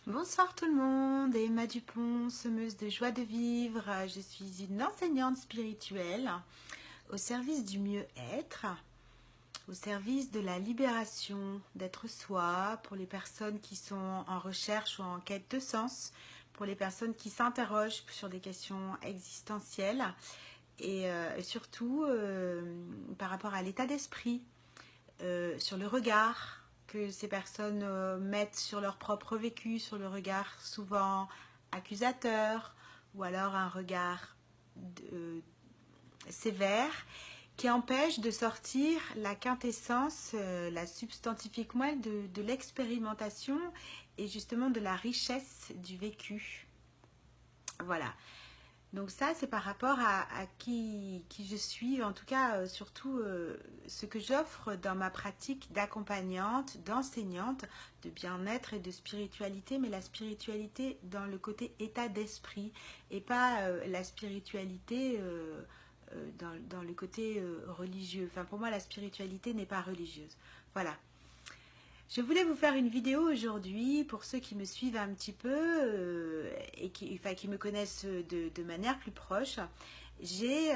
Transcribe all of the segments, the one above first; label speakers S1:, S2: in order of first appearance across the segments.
S1: Bonsoir tout le monde, Emma Dupont, semeuse de joie de vivre. Je suis une enseignante spirituelle au service du mieux-être, au service de la libération d'être soi pour les personnes qui sont en recherche ou en quête de sens, pour les personnes qui s'interrogent sur des questions existentielles et surtout par rapport à l'état d'esprit, sur le regard que ces personnes mettent sur leur propre vécu, sur le regard souvent accusateur ou alors un regard sévère qui empêche de sortir la quintessence, la substantifique moelle de l'expérimentation et justement de la richesse du vécu. Voilà. Donc ça, c'est par rapport à qui je suis, en tout cas, surtout ce que j'offre dans ma pratique d'accompagnante, d'enseignante, de bien-être et de spiritualité, mais la spiritualité dans le côté état d'esprit et pas la spiritualité dans le côté religieux. Enfin, pour moi, la spiritualité n'est pas religieuse. Voilà. Je voulais vous faire une vidéo aujourd'hui pour ceux qui me suivent un petit peu et qui me connaissent de manière plus proche. J'ai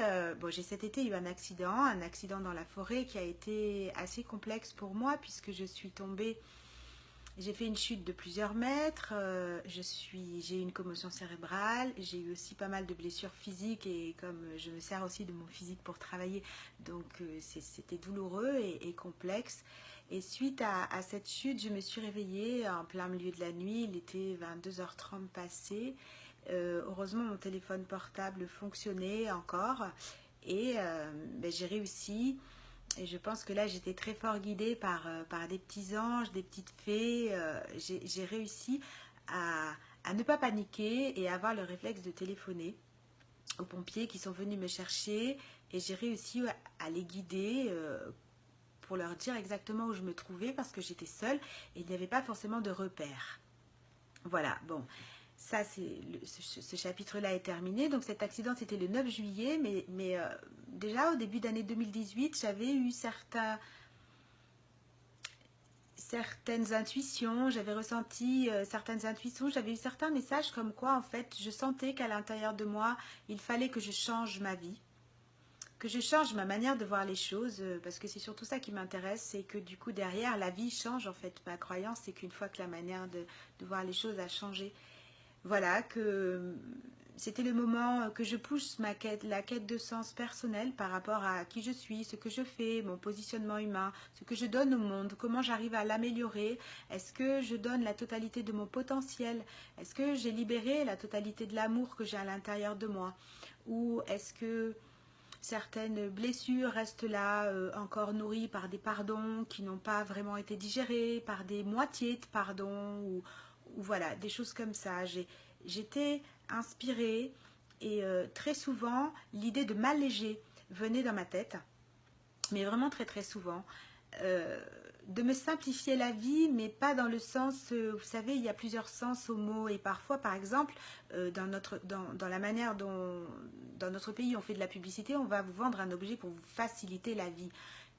S1: cet été eu un accident dans la forêt qui a été assez complexe pour moi puisque j'ai fait une chute de plusieurs mètres, j'ai eu une commotion cérébrale, j'ai eu aussi pas mal de blessures physiques et comme je me sers aussi de mon physique pour travailler, donc c'était douloureux et complexe. Et suite à cette chute, je me suis réveillée en plein milieu de la nuit, il était 22h30 passé. Heureusement, mon téléphone portable fonctionnait encore et j'ai réussi. Et je pense que là, j'étais très fort guidée par des petits anges, des petites fées. J'ai réussi à ne pas paniquer et à avoir le réflexe de téléphoner aux pompiers qui sont venus me chercher. Et j'ai réussi à les guider pour leur dire exactement où je me trouvais parce que j'étais seule et il n'y avait pas forcément de repères. Voilà, bon. Ça, ce chapitre-là est terminé. Donc cet accident, c'était le 9 juillet, mais déjà au début d'année 2018, j'avais eu certaines intuitions, j'avais ressenti certaines intuitions, j'avais eu certains messages comme quoi, en fait, je sentais qu'à l'intérieur de moi, il fallait que je change ma vie, que je change ma manière de voir les choses, parce que c'est surtout ça qui m'intéresse, c'est que du coup, derrière, la vie change, en fait. Ma croyance, c'est qu'une fois que la manière de voir les choses a changé, voilà, que c'était le moment que je pousse la quête de sens personnel par rapport à qui je suis, ce que je fais, mon positionnement humain, ce que je donne au monde, comment j'arrive à l'améliorer, est-ce que je donne la totalité de mon potentiel, est-ce que j'ai libéré la totalité de l'amour que j'ai à l'intérieur de moi, ou est-ce que certaines blessures restent là, encore nourries par des pardons qui n'ont pas vraiment été digérés, par des moitiés de pardons, ou voilà, des choses comme ça. J'étais inspirée et très souvent, l'idée de m'alléger venait dans ma tête, mais vraiment très très souvent. De me simplifier la vie, mais pas dans le sens, vous savez, il y a plusieurs sens aux mots, et parfois, par exemple, dans la manière dont, dans notre pays, on fait de la publicité, on va vous vendre un objet pour vous faciliter la vie,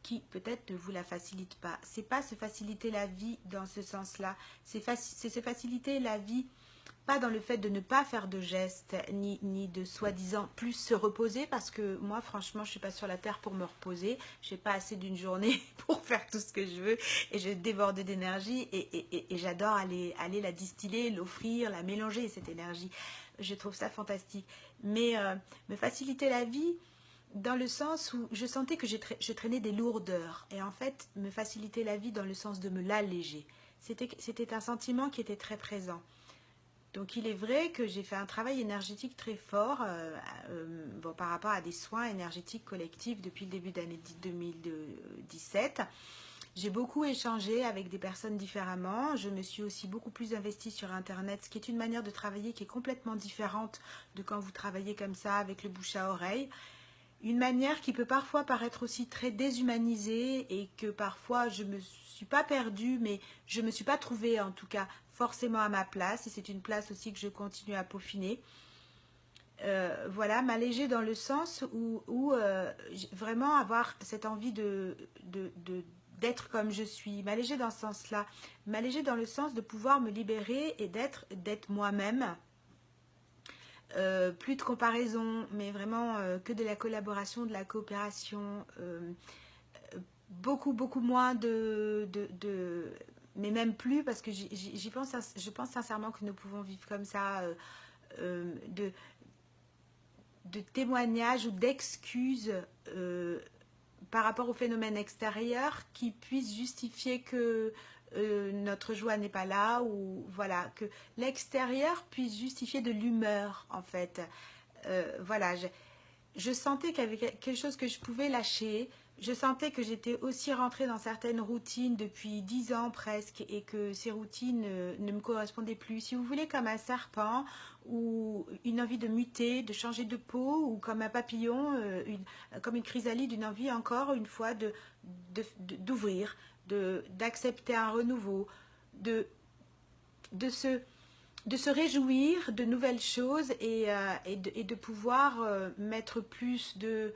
S1: qui peut-être ne vous la facilite pas. C'est pas se faciliter la vie dans ce sens-là, c'est se faciliter la vie pas dans le fait de ne pas faire de gestes, ni de soi-disant plus se reposer, parce que moi, franchement, je ne suis pas sur la terre pour me reposer. Je n'ai pas assez d'une journée pour faire tout ce que je veux, et je déborde d'énergie, et j'adore aller la distiller, l'offrir, la mélanger, cette énergie. Je trouve ça fantastique. Mais me faciliter la vie dans le sens où je sentais que je traînais des lourdeurs, et en fait, me faciliter la vie dans le sens de me l'alléger. C'était un sentiment qui était très présent. Donc il est vrai que j'ai fait un travail énergétique très fort par rapport à des soins énergétiques collectifs depuis le début d'année 2017. J'ai beaucoup échangé avec des personnes différemment. Je me suis aussi beaucoup plus investie sur Internet, ce qui est une manière de travailler qui est complètement différente de quand vous travaillez comme ça avec le bouche à oreille. Une manière qui peut parfois paraître aussi très déshumanisée et que parfois je me suis pas perdue, mais je me suis pas trouvée en tout cas forcément à ma place, et c'est une place aussi que je continue à peaufiner. Voilà, m'alléger dans le sens où vraiment avoir cette envie d'être comme je suis, m'alléger dans ce sens-là, m'alléger dans le sens de pouvoir me libérer et d'être moi-même. Plus de comparaison, mais vraiment que de la collaboration, de la coopération, beaucoup moins mais même plus, parce que j'y pense, je pense sincèrement que nous pouvons vivre comme ça, de témoignages ou d'excuses par rapport au phénomène extérieur qui puissent justifier que notre joie n'est pas là, ou voilà, que l'extérieur puisse justifier de l'humeur en fait. Voilà, je sentais qu'il y avait quelque chose que je pouvais lâcher. Je sentais que j'étais aussi rentrée dans certaines routines depuis 10 ans presque, et que ces routines ne me correspondaient plus. Si vous voulez, comme un serpent, ou une envie de muter, de changer de peau, ou comme un papillon, comme une chrysalide, une envie encore une fois d'ouvrir, d'accepter un renouveau, de, de se réjouir de nouvelles choses, et de pouvoir mettre plus de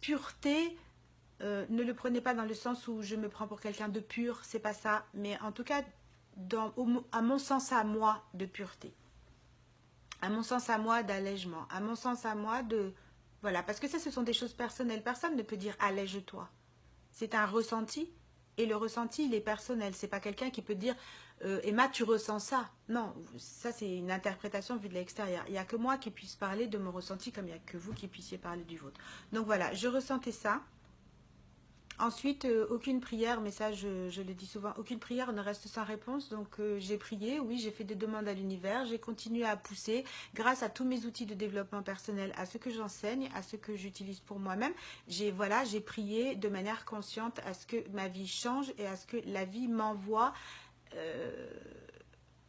S1: pureté. Ne le prenez pas dans le sens où je me prends pour quelqu'un de pur, c'est pas ça, mais en tout cas à mon sens à moi de pureté, à mon sens à moi d'allègement, à mon sens à moi de... Voilà, parce que ça, ce sont des choses personnelles. Personne ne peut dire allège-toi. C'est un ressenti, et le ressenti, il est personnel. C'est pas quelqu'un qui peut dire Emma, tu ressens ça. Non, ça c'est une interprétation vue de l'extérieur. Il n'y a que moi qui puisse parler de mon ressenti, comme il n'y a que vous qui puissiez parler du vôtre. Donc voilà, je ressentais ça. Ensuite, aucune prière, mais ça je le dis souvent, aucune prière ne reste sans réponse. Donc j'ai prié, oui, j'ai fait des demandes à l'univers, j'ai continué à pousser grâce à tous mes outils de développement personnel, à ce que j'enseigne, à ce que j'utilise pour moi-même. J'ai prié de manière consciente à ce que ma vie change, et à ce que la vie m'envoie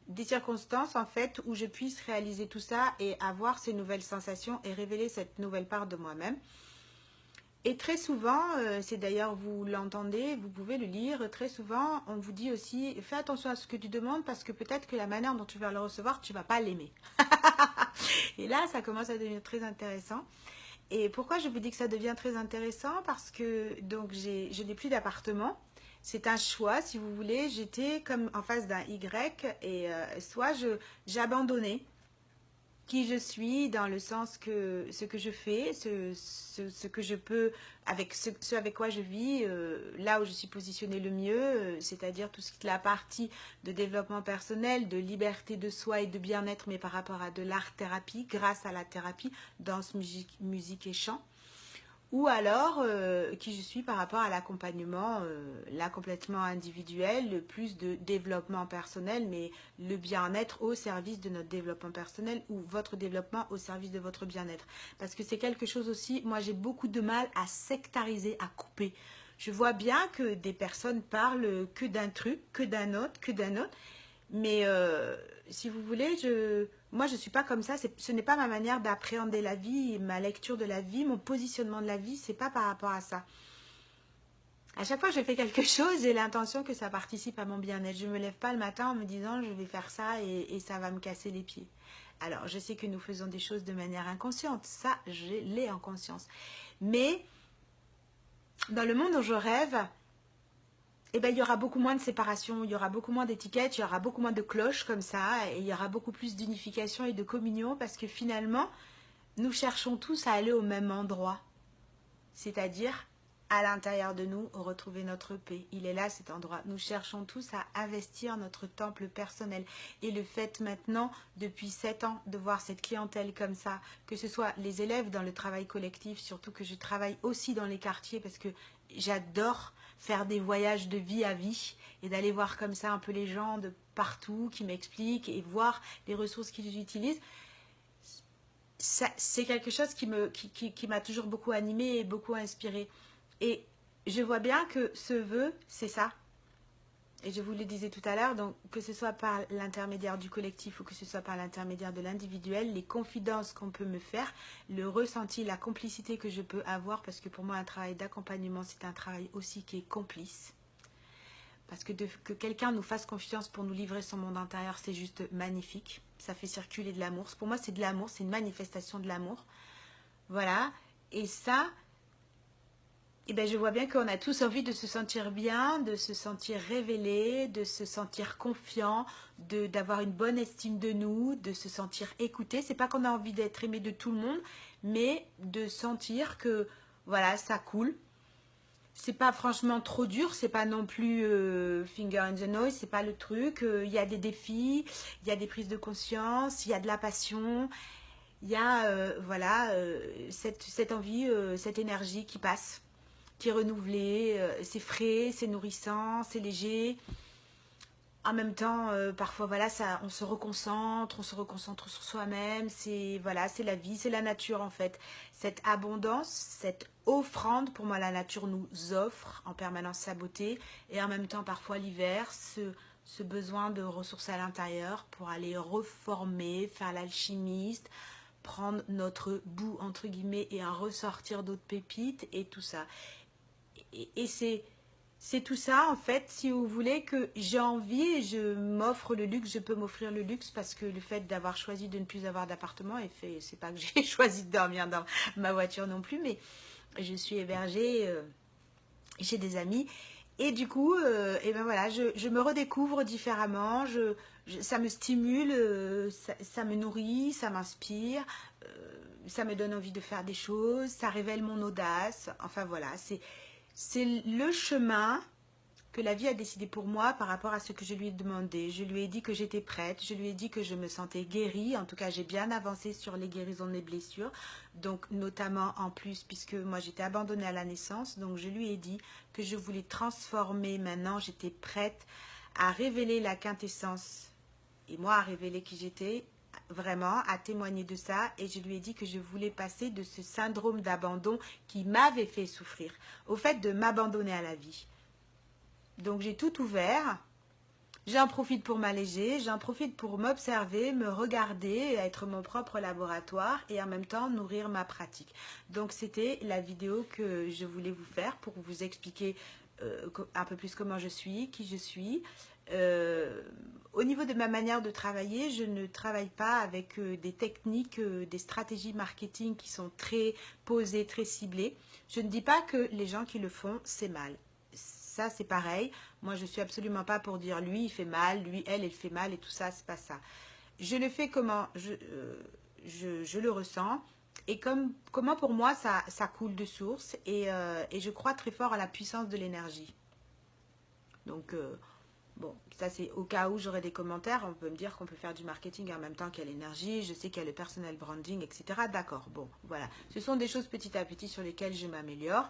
S1: des circonstances en fait où je puisse réaliser tout ça et avoir ces nouvelles sensations et révéler cette nouvelle part de moi-même. Et très souvent, c'est d'ailleurs, vous l'entendez, vous pouvez le lire, très souvent, on vous dit aussi, fais attention à ce que tu demandes, parce que peut-être que la manière dont tu vas le recevoir, tu ne vas pas l'aimer. Et là, ça commence à devenir très intéressant. Et pourquoi je vous dis que ça devient très intéressant? Parce que donc je n'ai plus d'appartement. C'est un choix, si vous voulez. J'étais comme en face d'un Y, et soit j'abandonnais qui je suis, dans le sens que ce que je fais, ce que je peux, avec ce avec quoi je vis, là où je suis positionnée le mieux, c'est-à-dire tout ce qui est la partie de développement personnel, de liberté de soi et de bien-être, mais par rapport à de l'art-thérapie, grâce à la thérapie, danse, musique et chant. Ou alors, qui je suis par rapport à l'accompagnement, là complètement individuel, le plus de développement personnel, mais le bien-être au service de notre développement personnel, ou votre développement au service de votre bien-être. Parce que c'est quelque chose aussi, moi j'ai beaucoup de mal à sectariser, à couper. Je vois bien que des personnes parlent que d'un truc, que d'un autre, mais si vous voulez, moi je ne suis pas comme ça, ce n'est pas ma manière d'appréhender la vie, ma lecture de la vie, mon positionnement de la vie, c'est pas par rapport à ça. À chaque fois que je fais quelque chose, j'ai l'intention que ça participe à mon bien-être. Je ne me lève pas le matin en me disant je vais faire ça et ça va me casser les pieds. Alors je sais que nous faisons des choses de manière inconsciente, ça je l'ai en conscience. Mais dans le monde où je rêve, eh ben, il y aura beaucoup moins de séparation, il y aura beaucoup moins d'étiquettes, il y aura beaucoup moins de cloches comme ça, et il y aura beaucoup plus d'unification et de communion, parce que finalement, nous cherchons tous à aller au même endroit. C'est-à-dire, à l'intérieur de nous, retrouver notre paix. Il est là, cet endroit. Nous cherchons tous à investir notre temple personnel. Et le fait maintenant, depuis 7 ans, de voir cette clientèle comme ça, que ce soit les élèves dans le travail collectif, surtout que je travaille aussi dans les quartiers, parce que j'adore faire des voyages de vie à vie et d'aller voir comme ça un peu les gens de partout qui m'expliquent et voir les ressources qu'ils utilisent. C'est quelque chose qui m'a toujours beaucoup animée et beaucoup inspirée. Et je vois bien que ce vœu, c'est ça. Et je vous le disais tout à l'heure, donc que ce soit par l'intermédiaire du collectif ou que ce soit par l'intermédiaire de l'individuel, les confidences qu'on peut me faire, le ressenti, la complicité que je peux avoir, parce que pour moi un travail d'accompagnement, c'est un travail aussi qui est complice. Parce que que quelqu'un nous fasse confiance pour nous livrer son monde intérieur, c'est juste magnifique. Ça fait circuler de l'amour. Pour moi, c'est de l'amour, c'est une manifestation de l'amour. Voilà. Et ça, eh ben, je vois bien qu'on a tous envie de se sentir bien, de se sentir révélé, de se sentir confiant, d'avoir une bonne estime de nous, de se sentir écouté. C'est pas qu'on a envie d'être aimé de tout le monde, mais de sentir que voilà, ça coule. C'est pas franchement trop dur, c'est pas non plus finger in the nose, c'est pas le truc. Il y a des défis, il y a des prises de conscience, il y a de la passion, il y a voilà cette envie, cette énergie qui passe, qui est renouvelée. C'est frais, c'est nourrissant, c'est léger. En même temps, parfois voilà, ça, on se reconcentre sur soi-même. C'est voilà, c'est la vie, c'est la nature en fait. Cette abondance, cette offrande, pour moi, la nature nous offre en permanence sa beauté, et en même temps, parfois l'hiver, ce besoin de ressources à l'intérieur pour aller reformer, faire l'alchimiste, prendre notre bout entre guillemets et en ressortir d'autres pépites et tout ça. Et c'est tout ça, en fait, si vous voulez, que j'ai envie et je m'offre le luxe, je peux m'offrir le luxe parce que le fait d'avoir choisi de ne plus avoir d'appartement, et c'est pas que j'ai choisi de dormir dans ma voiture non plus, mais je suis hébergée chez des amis. Et du coup, et ben voilà, je me redécouvre différemment, ça me stimule, ça me nourrit, ça m'inspire, ça me donne envie de faire des choses, ça révèle mon audace. Enfin voilà, c'est le chemin que la vie a décidé pour moi par rapport à ce que je lui ai demandé. Je lui ai dit que j'étais prête, je lui ai dit que je me sentais guérie. En tout cas, j'ai bien avancé sur les guérisons de mes blessures. Donc, notamment en plus, puisque moi j'étais abandonnée à la naissance. Donc, je lui ai dit que je voulais transformer. Maintenant, j'étais prête à révéler la quintessence. Et moi, à révéler qui j'étais, vraiment, à témoigner de ça. Et je lui ai dit que je voulais passer de ce syndrome d'abandon qui m'avait fait souffrir au fait de m'abandonner à la vie. Donc j'ai tout ouvert, j'en profite pour m'alléger, j'en profite pour m'observer, me regarder, être mon propre laboratoire et en même temps nourrir ma pratique. Donc c'était la vidéo que je voulais vous faire pour vous expliquer un peu plus comment je suis, qui je suis. Au niveau de ma manière de travailler, je ne travaille pas avec des techniques, des stratégies marketing qui sont très posées, très ciblées. Je ne dis pas que les gens qui le font, c'est mal. Ça, c'est pareil. Moi, je suis absolument pas pour dire lui, il fait mal, lui, elle fait mal et tout ça, c'est pas ça. Je le fais comment je le ressens et comment pour moi ça coule de source et je crois très fort à la puissance de l'énergie. Donc, bon, ça c'est au cas où j'aurai des commentaires, on peut me dire qu'on peut faire du marketing en même temps qu'il y a l'énergie, je sais qu'il y a le personal branding, etc. D'accord, bon, voilà. Ce sont des choses petit à petit sur lesquelles je m'améliore.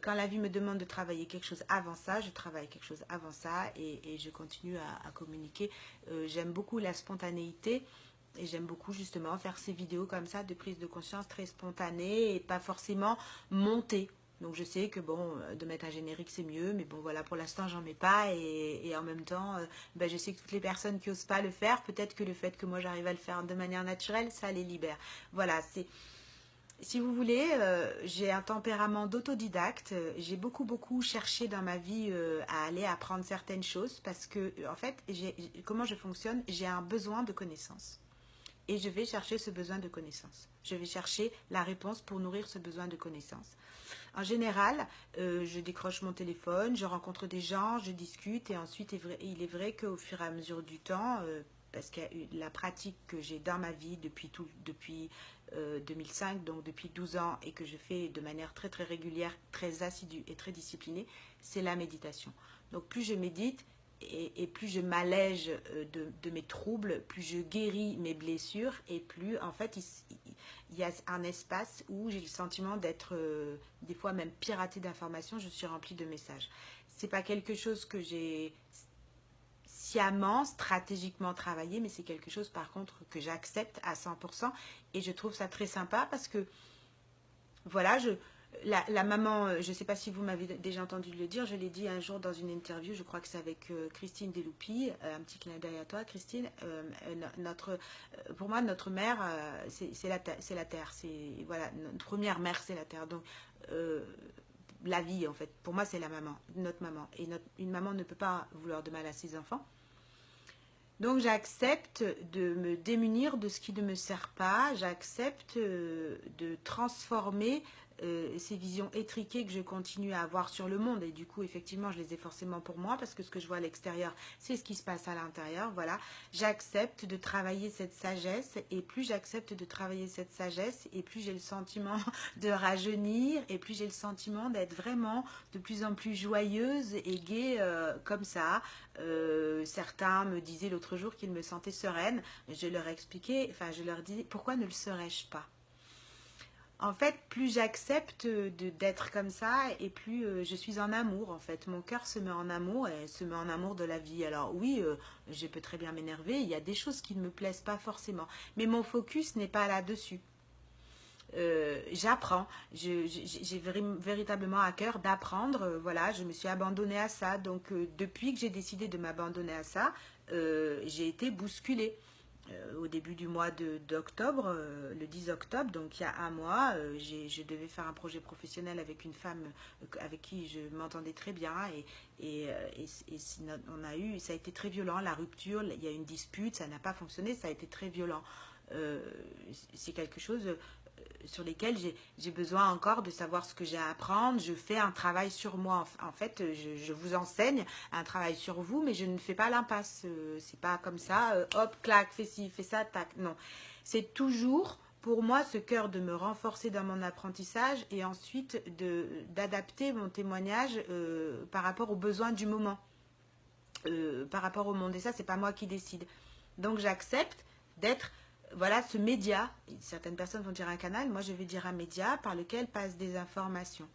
S1: Quand la vie me demande de travailler quelque chose avant ça, je travaille quelque chose avant ça et je continue à communiquer. J'aime beaucoup la spontanéité et j'aime beaucoup justement faire ces vidéos comme ça de prise de conscience très spontanée et pas forcément montée. Donc je sais que bon, de mettre un générique c'est mieux, mais bon voilà, pour l'instant j'en mets pas et en même temps, ben, je sais que toutes les personnes qui osent pas le faire, peut-être que le fait que moi j'arrive à le faire de manière naturelle, ça les libère. Voilà, c'est... Si vous voulez, j'ai un tempérament d'autodidacte. J'ai beaucoup cherché dans ma vie à aller apprendre certaines choses parce que, en fait, comment je fonctionne, j'ai un besoin de connaissance. Et je vais chercher ce besoin de connaissance. Je vais chercher la réponse pour nourrir ce besoin de connaissance. En général, je décroche mon téléphone, je rencontre des gens, je discute et ensuite il est vrai qu'au fur et à mesure du temps, parce que la pratique que j'ai dans ma vie depuis 2005, donc depuis 12 ans, et que je fais de manière très régulière, très assidue et très disciplinée, c'est la méditation. Donc plus je médite et plus je m'allège de mes troubles, plus je guéris mes blessures et plus en fait il y a un espace où j'ai le sentiment d'être des fois même piratée d'informations, je suis remplie de messages. C'est pas quelque chose que j'ai sciemment, stratégiquement travaillé, mais c'est quelque chose par contre que j'accepte à 100% et je trouve ça très sympa parce que voilà, la maman, je ne sais pas si vous m'avez déjà entendu le dire, je l'ai dit un jour dans une interview, je crois que c'est avec Christine Deloupi, un petit clin d'œil à toi Christine, pour moi notre mère c'est la terre, voilà, notre première mère c'est la terre, donc la vie en fait, pour moi c'est la maman, notre maman, et une maman ne peut pas vouloir de mal à ses enfants. Donc j'accepte de me démunir de ce qui ne me sert pas, j'accepte de transformer ces visions étriquées que je continue à avoir sur le monde. Et du coup, effectivement, je les ai forcément pour moi parce que ce que je vois à l'extérieur, c'est ce qui se passe à l'intérieur. Voilà, j'accepte de travailler cette sagesse et plus j'accepte de travailler cette sagesse et plus j'ai le sentiment de rajeunir et plus j'ai le sentiment d'être vraiment de plus en plus joyeuse et gaie comme ça. Certains me disaient l'autre jour qu'ils me sentaient sereine. Je leur expliquais, enfin je leur disais, pourquoi ne le serais-je pas? En fait, plus j'accepte d'être comme ça et plus je suis en amour, en fait. Mon cœur se met en amour et se met en amour de la vie. Alors oui, je peux très bien m'énerver, il y a des choses qui ne me plaisent pas forcément. Mais mon focus n'est pas là-dessus. J'apprends, j'ai véritablement à cœur d'apprendre, voilà, je me suis abandonnée à ça, donc depuis que j'ai décidé de m'abandonner à ça, j'ai été bousculée. Au début du mois d'octobre, le 10 octobre, donc il y a un mois, je devais faire un projet professionnel avec une femme avec qui je m'entendais très bien on a eu, ça a été très violent, la rupture, il y a eu une dispute, ça n'a pas fonctionné, ça a été très violent. C'est quelque chose sur lesquels j'ai besoin encore de savoir ce que j'ai à apprendre. Je fais un travail sur moi. En fait, je vous enseigne un travail sur vous, mais je ne fais pas l'impasse. C'est pas comme ça, hop, clac, fais ci, fais ça, tac. Non. C'est toujours pour moi ce cœur de me renforcer dans mon apprentissage et ensuite d'adapter mon témoignage par rapport aux besoins du moment, par rapport au monde. Et ça, c'est pas moi qui décide. Donc j'accepte d'être voilà ce média, certaines personnes vont dire un canal, moi je vais dire un média par lequel passent des informations.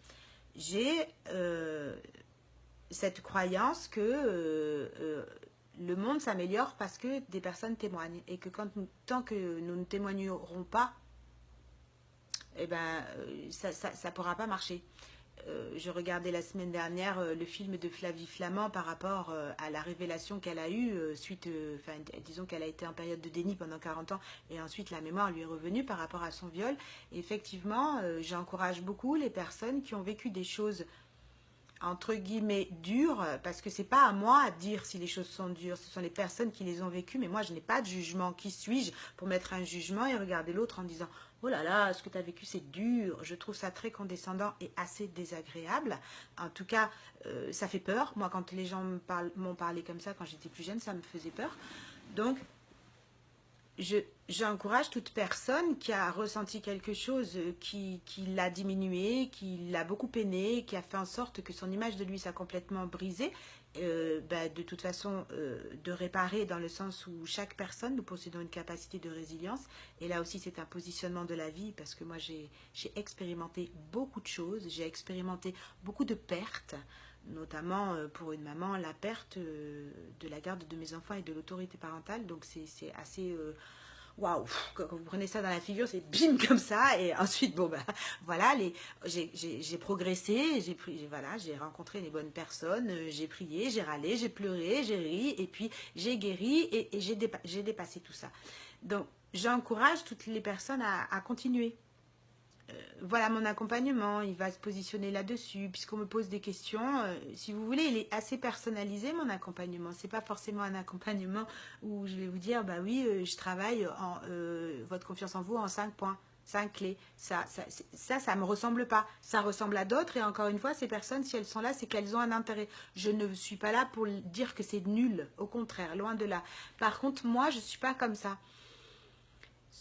S1: J'ai cette croyance que le monde s'améliore parce que des personnes témoignent et que tant que nous ne témoignerons pas, eh ben, ça ne pourra pas marcher. Je regardais la semaine dernière le film de Flavie Flament par rapport à la révélation qu'elle a eue suite, disons qu'elle a été en période de déni pendant 40 ans et ensuite la mémoire lui est revenue par rapport à son viol. Et effectivement, j'encourage beaucoup les personnes qui ont vécu des choses entre guillemets dures, parce que c'est pas à moi de dire si les choses sont dures, ce sont les personnes qui les ont vécues, mais moi je n'ai pas de jugement. Qui suis-je pour mettre un jugement et regarder l'autre en disant oh là là, ce que tu as vécu c'est dur? Je trouve ça très condescendant et assez désagréable. En tout cas, ça fait peur. Moi, quand les gens m'ont parlé comme ça quand j'étais plus jeune, ça me faisait peur. Donc, j'encourage toute personne qui a ressenti quelque chose qui l'a diminué, qui l'a beaucoup peiné, qui a fait en sorte que son image de lui soit complètement brisée, de toute façon de réparer dans le sens où chaque personne, nous possédons une capacité de résilience. Et là aussi, c'est un positionnement de la vie parce que moi, j'ai expérimenté beaucoup de choses, j'ai expérimenté beaucoup de pertes, notamment pour une maman, la perte de la garde de mes enfants et de l'autorité parentale. Donc c'est assez waouh, quand vous prenez ça dans la figure, c'est bim comme ça. Et ensuite, bon ben voilà, j'ai progressé, voilà, j'ai rencontré les bonnes personnes, j'ai prié, j'ai râlé, j'ai pleuré, j'ai ri, et puis j'ai guéri et j'ai dépassé tout ça. Donc j'encourage toutes les personnes à continuer. Voilà mon accompagnement, il va se positionner là-dessus, puisqu'on me pose des questions. Si vous voulez, il est assez personnalisé mon accompagnement. C'est pas forcément un accompagnement où je vais vous dire, bah oui, je travaille en votre confiance en vous en 5 points, 5 clés. Ça me ressemble pas. Ça ressemble à d'autres, et encore une fois, ces personnes, si elles sont là, c'est qu'elles ont un intérêt. Je ne suis pas là pour dire que c'est nul, au contraire, loin de là. Par contre, moi, je suis pas comme ça.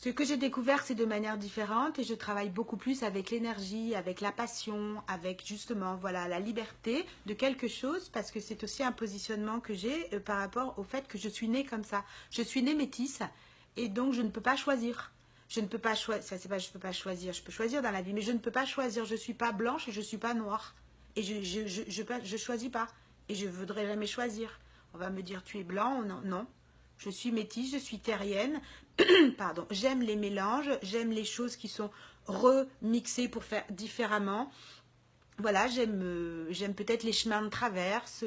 S1: Ce que j'ai découvert, c'est de manière différente et je travaille beaucoup plus avec l'énergie, avec la passion, avec justement voilà, la liberté de quelque chose parce que c'est aussi un positionnement que j'ai par rapport au fait que je suis née comme ça. Je suis née métisse et donc je ne peux pas choisir. Je ne peux pas choisir, ça c'est pas je peux pas choisir, je peux choisir dans la vie, mais je ne peux pas choisir. Je ne suis pas blanche et je ne suis pas noire. Et je choisis pas et je ne voudrais jamais choisir. On va me dire tu es blanc, non, non. Je suis métisse, je suis terrienne, pardon, j'aime les mélanges, j'aime les choses qui sont remixées pour faire différemment. Voilà, j'aime peut-être les chemins de traverse.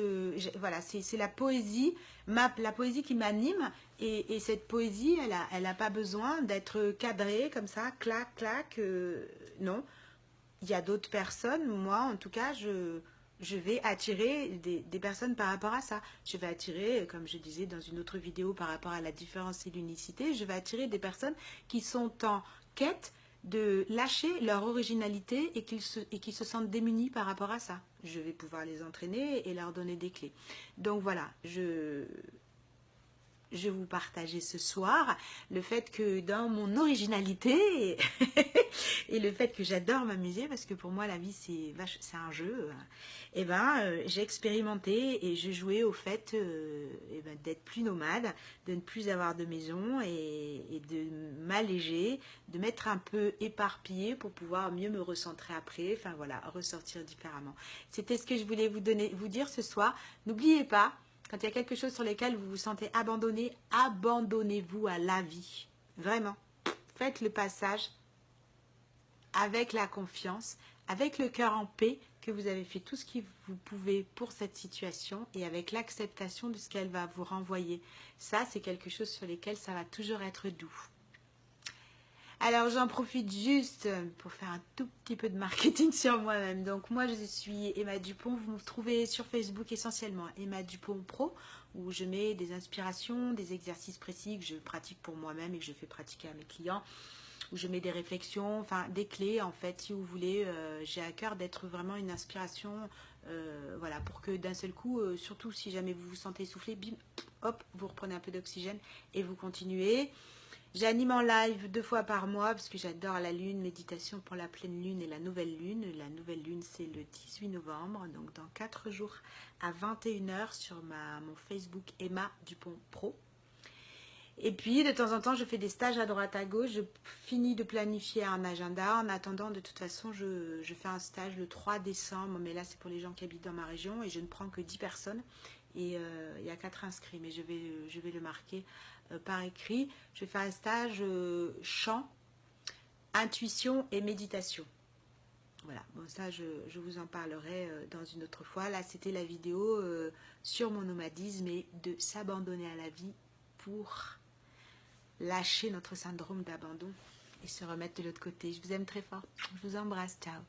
S1: Voilà, c'est la poésie, la poésie qui m'anime. Et cette poésie, elle a pas besoin d'être cadrée comme ça, clac, clac. Non, il y a d'autres personnes. Moi, en tout cas, je vais attirer des personnes par rapport à ça. Je vais attirer, comme je disais dans une autre vidéo par rapport à la différence et l'unicité, je vais attirer des personnes qui sont en quête de lâcher leur originalité et qu'ils se sentent démunis par rapport à ça. Je vais pouvoir les entraîner et leur donner des clés. Donc voilà, je vous partageais ce soir le fait que dans mon originalité et le fait que j'adore m'amuser, parce que pour moi la vie c'est un jeu, et j'ai expérimenté et je jouais au fait d'être plus nomade, de ne plus avoir de maison et de m'alléger, de m'être un peu éparpillée pour pouvoir mieux me recentrer après, enfin voilà, ressortir différemment. C'était ce que je voulais vous dire ce soir. N'oubliez pas, quand il y a quelque chose sur lequel vous vous sentez abandonné, abandonnez-vous à la vie. Vraiment. Faites le passage avec la confiance, avec le cœur en paix, que vous avez fait tout ce que vous pouvez pour cette situation et avec l'acceptation de ce qu'elle va vous renvoyer. Ça, c'est quelque chose sur lequel ça va toujours être doux. Alors j'en profite juste pour faire un tout petit peu de marketing sur moi-même. Donc moi je suis Emma Dupont, vous me trouvez sur Facebook essentiellement Emma Dupont Pro, où je mets des inspirations, des exercices précis que je pratique pour moi-même et que je fais pratiquer à mes clients, où je mets des réflexions, enfin des clés en fait si vous voulez. J'ai à cœur d'être vraiment une inspiration, voilà, pour que d'un seul coup, surtout si jamais vous vous sentez essoufflé, bim, hop, vous reprenez un peu d'oxygène et vous continuez. J'anime en live 2 fois par mois parce que j'adore la lune, méditation pour la pleine lune et la nouvelle lune. La nouvelle lune, c'est le 18 novembre, donc dans 4 jours à 21h sur mon Facebook Emma Dupont Pro. Et puis, de temps en temps, je fais des stages à droite à gauche. Je finis de planifier un agenda. En attendant, de toute façon, je fais un stage le 3 décembre, mais là, c'est pour les gens qui habitent dans ma région et je ne prends que 10 personnes. Et il y a 4 inscrits, mais je vais le marquer par écrit. Je vais faire un stage chant, intuition et méditation. Voilà, bon ça je vous en parlerai dans une autre fois. Là c'était la vidéo sur mon nomadisme et de s'abandonner à la vie pour lâcher notre syndrome d'abandon et se remettre de l'autre côté. Je vous aime très fort, je vous embrasse, ciao.